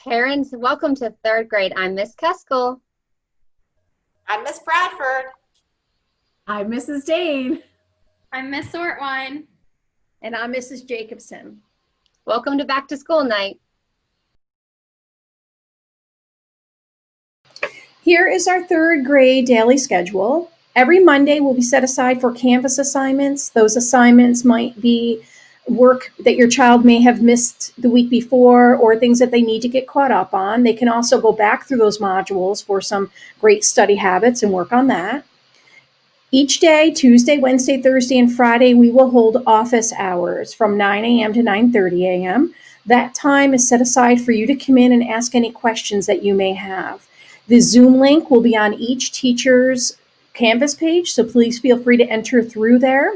Parents, welcome to third grade. I'm Miss Keskill. I'm Miss Bradford. I'm Mrs. Dane. I'm Miss Ortwine. And I'm Mrs. Jacobson. Welcome to Back to School Night. Here is our third grade daily schedule. Every Monday will be set aside for Canvas assignments. Those assignments might be work that your child may have missed the week before or things that they need to get caught up on. They can also go back through those modules for some great study habits and work on that. Each day, Tuesday, Wednesday, Thursday, and Friday, we will hold office hours from 9 a.m. to 9:30 a.m. That time is set aside for you to come in and ask any questions that you may have. The Zoom link will be on each teacher's Canvas page, so please feel free to enter through there.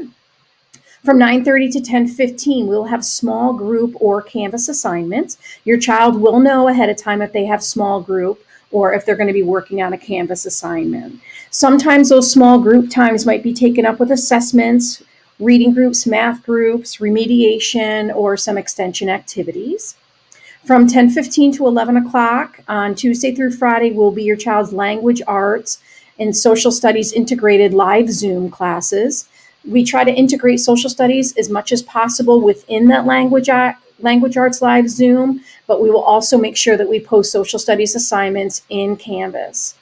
From 9:30 to 10:15, we'll have small group or Canvas assignments. Your child will know ahead of time if they have small group or if they're going to be working on a Canvas assignment. Sometimes those small group times might be taken up with assessments, reading groups, math groups, remediation, or some extension activities. From 10:15 to 11 o'clock on Tuesday through Friday will be your child's language arts and social studies integrated live Zoom classes. We try to integrate social studies as much as possible within that language arts live Zoom, but we will also make sure that we post social studies assignments in Canvas.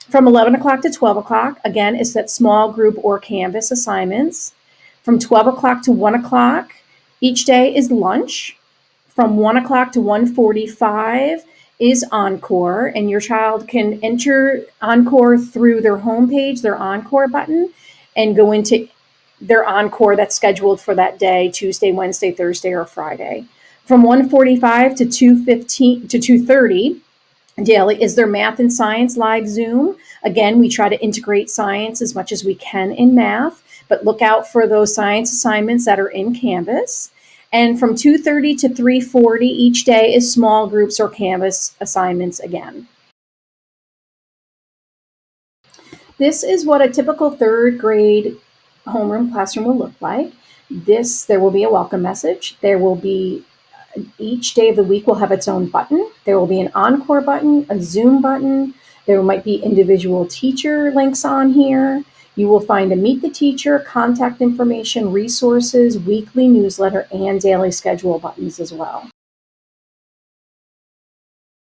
From 11 o'clock to 12 o'clock, again, is that small group or Canvas assignments. From 12 o'clock to 1 o'clock, each day is lunch. From 1 o'clock to 1:45 is Encore, and your child can enter Encore through their homepage, their Encore button, and go into their Encore that's scheduled for that day, Tuesday, Wednesday, Thursday, or Friday. From 1:45 to 2:15 to 2:30 daily is their math and science live Zoom. Again, we try to integrate science as much as we can in math, but look out for those science assignments that are in Canvas. And from 2:30 to 3:40 each day is small groups or Canvas assignments again. This is what a typical third grade homeroom classroom will look like. There will be a welcome message. There will be each day of the week will have its own button. There will be an Encore button, a Zoom button. There might be individual teacher links on here. You will find a Meet the Teacher, contact information, resources, weekly newsletter, and daily schedule buttons as well.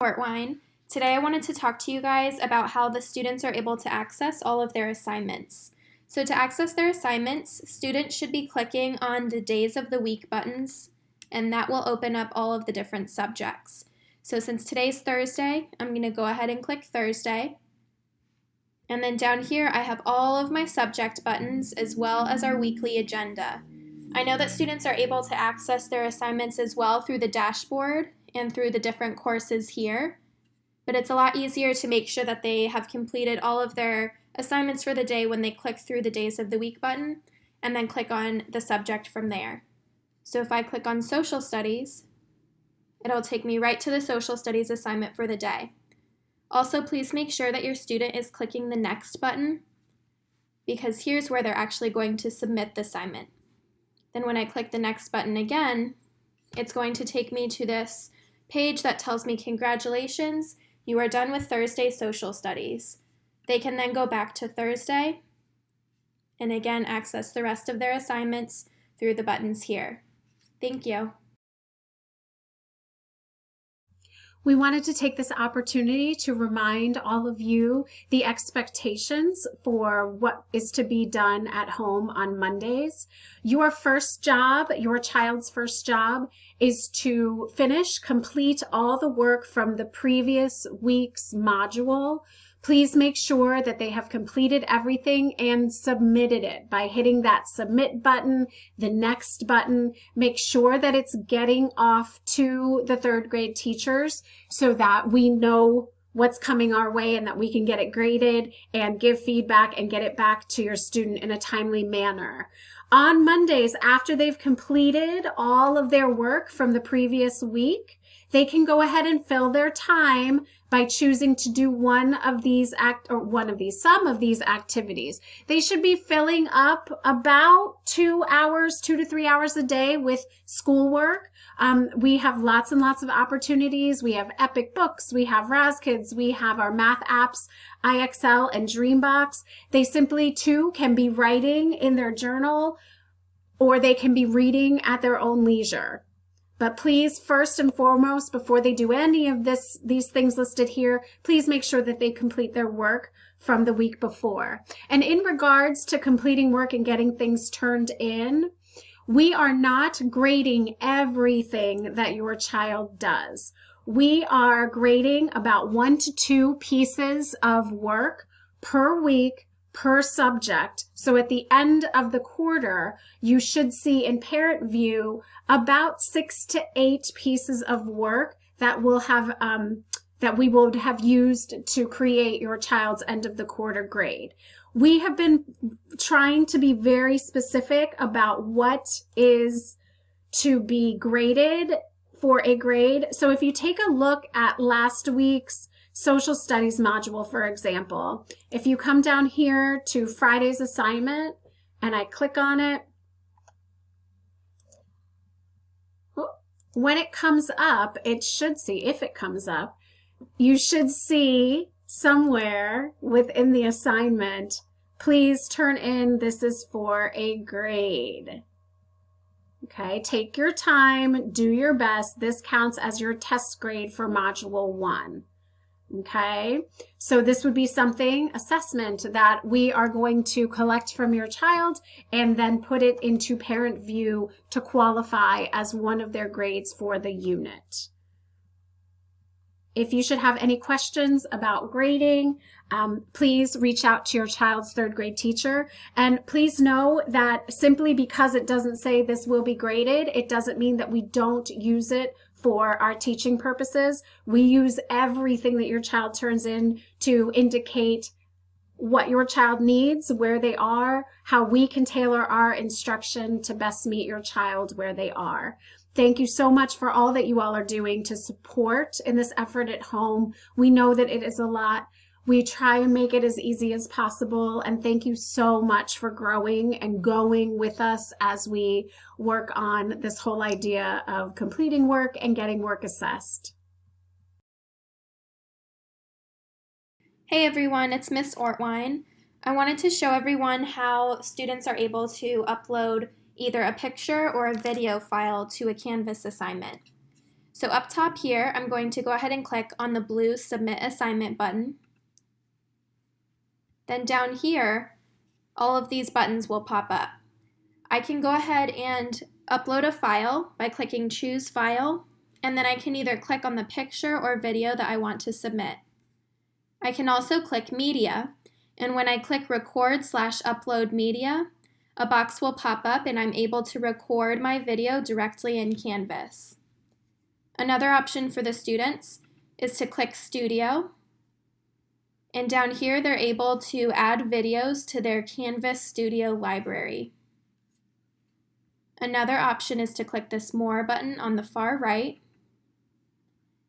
Ortwine. Today I wanted to talk to you guys about how the students are able to access all of their assignments. So to access their assignments, students should be clicking on the Days of the Week buttons, and that will open up all of the different subjects. So since today's Thursday, I'm going to go ahead and click Thursday. And then down here, I have all of my subject buttons as well as our weekly agenda. I know that students are able to access their assignments as well through the dashboard and through the different courses here, but it's a lot easier to make sure that they have completed all of their assignments for the day when they click through the Days of the Week button and then click on the subject from there. So if I click on Social Studies, it'll take me right to the Social Studies assignment for the day. Also, please make sure that your student is clicking the Next button, because here's where they're actually going to submit the assignment. Then when I click the Next button again, it's going to take me to this page that tells me, congratulations, you are done with Thursday Social Studies. They can then go back to Thursday and again access the rest of their assignments through the buttons here. Thank you. We wanted to take this opportunity to remind all of you the expectations for what is to be done at home on Mondays. Your first job, your child's first job, is to complete all the work from the previous week's module. Please make sure that they have completed everything and submitted it by hitting that submit button, the next button. Make sure that it's getting off to the third grade teachers so that we know what's coming our way and that we can get it graded and give feedback and get it back to your student in a timely manner. On Mondays, after they've completed all of their work from the previous week, They can go ahead and fill their time by choosing to do some of these activities. They should be filling up about 2 to 3 hours a day with schoolwork. We have lots and lots of opportunities. We have Epic Books, we have RazKids, we have our math apps, IXL and Dreambox. They simply too can be writing in their journal, or they can be reading at their own leisure. But please, first and foremost, before they do any of these things listed here, please make sure that they complete their work from the week before. And in regards to completing work and getting things turned in, we are not grading everything that your child does. We are grading about 1 to 2 pieces of work per week, per subject. So at the end of the quarter, you should see in parent view about 6 to 8 pieces of work that will have that we would have used to create your child's end of the quarter grade. We have been trying to be very specific about what is to be graded for a grade. So if you take a look at last week's social studies module, for example, if you come down here to Friday's assignment and I click on it, when it comes up, it should see, if it comes up, you should see somewhere within the assignment, please turn in, this is for a grade. Okay, take your time, do your best. This counts as your test grade for Module 1. Okay, so this would be something, assessment, that we are going to collect from your child and then put it into parent view to qualify as one of their grades for the unit. If you should have any questions about grading, please reach out to your child's 3rd grade teacher. And please know that simply because it doesn't say this will be graded, it doesn't mean that we don't use it for our teaching purposes. We use everything that your child turns in to indicate what your child needs, where they are, how we can tailor our instruction to best meet your child where they are. Thank you so much for all that you all are doing to support in this effort at home. We know that it is a lot. We try and make it as easy as possible. And thank you so much for growing and going with us as we work on this whole idea of completing work and getting work assessed. Hey everyone, it's Miss Ortwine. I wanted to show everyone how students are able to upload either a picture or a video file to a Canvas assignment. So up top here, I'm going to go ahead and click on the blue Submit Assignment button. Then down here, all of these buttons will pop up. I can go ahead and upload a file by clicking Choose File, and then I can either click on the picture or video that I want to submit. I can also click Media, and when I click Record/Upload Media, a box will pop up and I'm able to record my video directly in Canvas. Another option for the students is to click Studio, and down here they're able to add videos to their Canvas Studio library. Another option is to click this More button on the far right,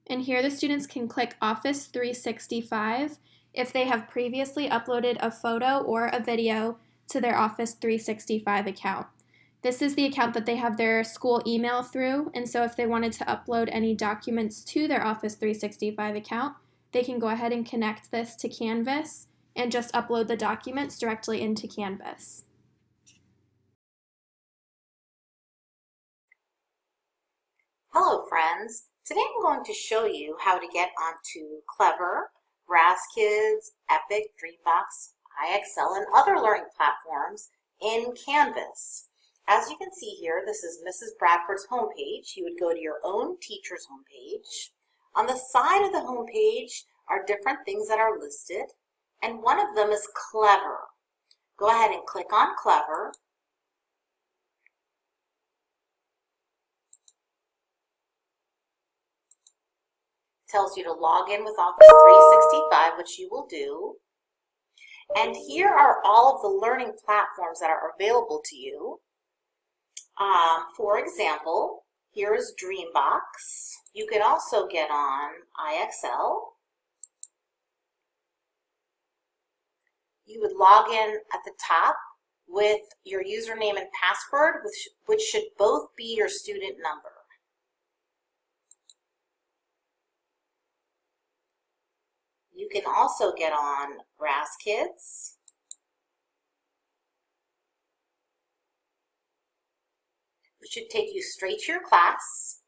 and here the students can click Office 365 if they have previously uploaded a photo or a video to their Office 365 account. This is the account that they have their school email through, and so if they wanted to upload any documents to their Office 365 account, they can go ahead and connect this to Canvas and just upload the documents directly into Canvas. Hello friends, today I'm going to show you how to get onto Clever, RazKids, Epic, Dreambox, IXL, and other learning platforms in Canvas. As you can see here, this is Mrs. Bradford's homepage. You would go to your own teacher's homepage. On the side of the homepage are different things that are listed, and one of them is Clever. Go ahead and click on Clever. Tells you to log in with Office 365, which you will do. And here are all of the learning platforms that are available to you. For example, Here's Dreambox. You can also get on IXL. You would log in at the top with your username and password, which should both be your student number. You can also get on RASKids. Which should take you straight to your class.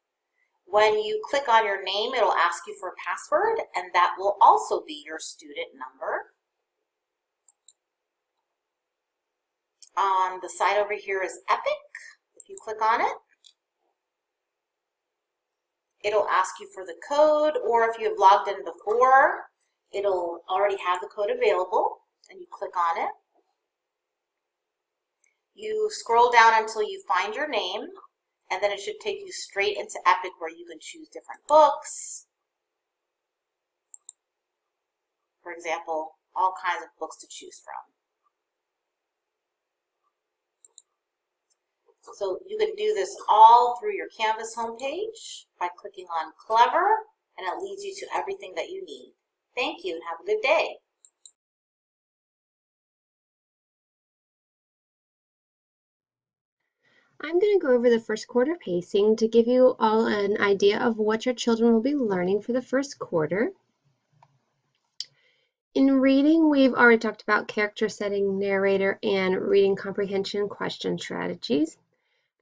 When you click on your name, it'll ask you for a password, and that will also be your student number. On the side over here is Epic. If you click on it, it'll ask you for the code, or if you have logged in before, it'll already have the code available, and you click on it. You scroll down until you find your name, and then it should take you straight into Epic where you can choose different books. For example, all kinds of books to choose from. So you can do this all through your Canvas homepage by clicking on Clever, and it leads you to everything that you need. Thank you and have a good day. I'm going to go over the first quarter pacing to give you all an idea of what your children will be learning for the first quarter. In reading, we've already talked about character setting, narrator, and reading comprehension question strategies.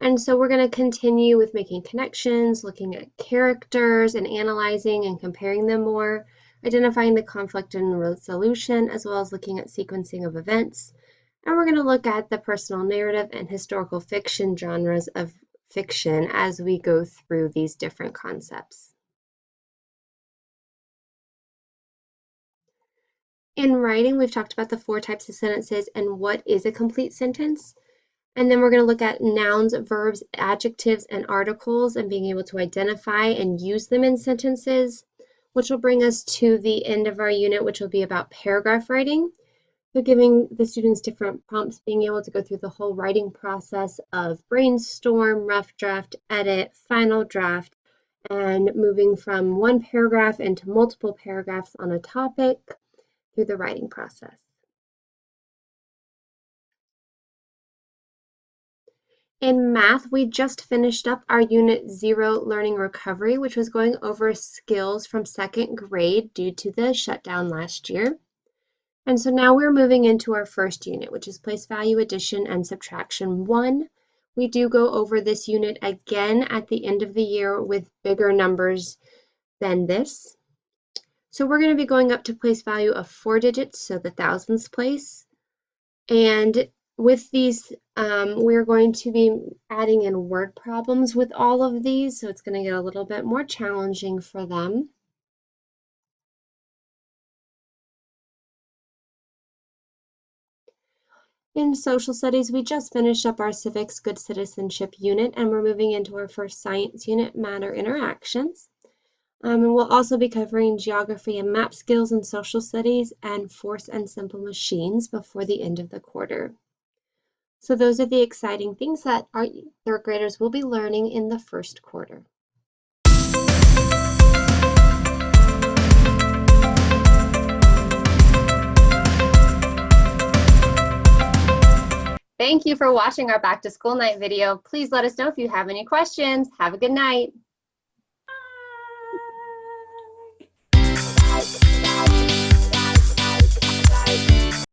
And so we're going to continue with making connections, looking at characters and analyzing and comparing them more, identifying the conflict and resolution, as well as looking at sequencing of events. And we're going to look at the personal narrative and historical fiction genres of fiction as we go through these different concepts. In writing, we've talked about the 4 types of sentences and what is a complete sentence. And then we're going to look at nouns, verbs, adjectives, and articles and being able to identify and use them in sentences, which will bring us to the end of our unit, which will be about paragraph writing. So giving the students different prompts, being able to go through the whole writing process of brainstorm, rough draft, edit, final draft, and moving from one paragraph into multiple paragraphs on a topic through the writing process. In math, we just finished up our Unit 0 Learning Recovery, which was going over skills from 2nd grade due to the shutdown last year. And so now we're moving into our first unit, which is place value addition and subtraction 1. We do go over this unit again at the end of the year with bigger numbers than this. So we're going to be going up to place value of 4 digits, so the thousands place. And with these, we're going to be adding in word problems with all of these, so it's going to get a little bit more challenging for them. In social studies, we just finished up our civics good citizenship unit, and we're moving into our first science unit, matter interactions. And we'll also be covering geography and map skills in social studies and force and simple machines before the end of the quarter. So those are the exciting things that our 3rd graders will be learning in the first quarter. Thank you for watching our Back to School Night video. Please let us know if you have any questions. Have a good night.